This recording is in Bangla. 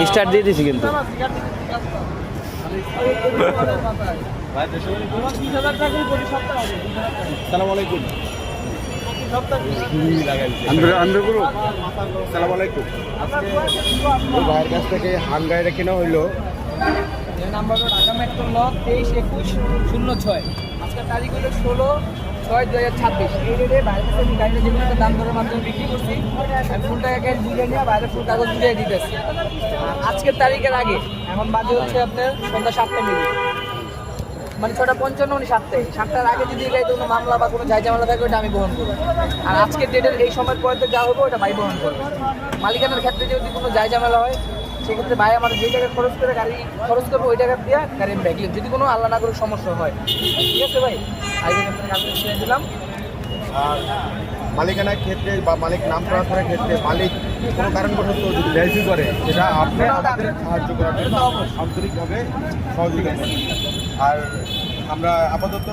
স্টার্ট দিয়ে দিছি কিন্তু। সালাম আলাইকুম। সালাম আলাইকুম। ওই ভাইয়ের কাছ থেকে হান গাড়িটা কেনা হইলো। নাম্বার হলো ঢাকা মেট্রো ল 2321-06। আজকের তারিখ হলো 16/6/2026। এই রেটে বাইরের কাছে আমি গাড়িটা যেগুলো দাম দরের মাধ্যমে বিক্রি করছি, আমি ফুল টাকা ক্যাশ বুঝে নিয়ে বাইরে ফুল কাগজ বুঝিয়ে দিতেছি। আর আজকের তারিখের আগে এখন বাজে হচ্ছে আপনার সন্ধ্যা 7টা মিনিট, মানে 6:55 মানে 7টার আগে যদি এই গাড়িতে কোনো মামলা বা কোনো ঝামেলা থাকে ওটা আমি বহন করবো। আর আজকের ডেটের এই সময়ের পরে যা হবে ওটা ভাই বহন করবে। মালিকানার ক্ষেত্রে যদি কোনো ঝামেলা হয় সেক্ষেত্রে ভাই আমার যে টাকা খরচ করে গাড়ি খরচ করবো ওই টাকা দিয়ে গাড়ি আমি ব্যাক যদি কোনো আল্লাহ না করে সমস্যা হয়, ঠিক আছে ভাই? আগে আপনার কাছে শুনে দিলাম। আর মালিকানার ক্ষেত্রে বা মালিক নাম ট্রান্সফারের ক্ষেত্রে মালিক কোনো কারণবশত যদি ভ্যালু করে সেটা আপনি আমাদের সাহায্য করার জন্য আন্তরিকভাবে সহযোগিতা করি। আর আমরা আপাতত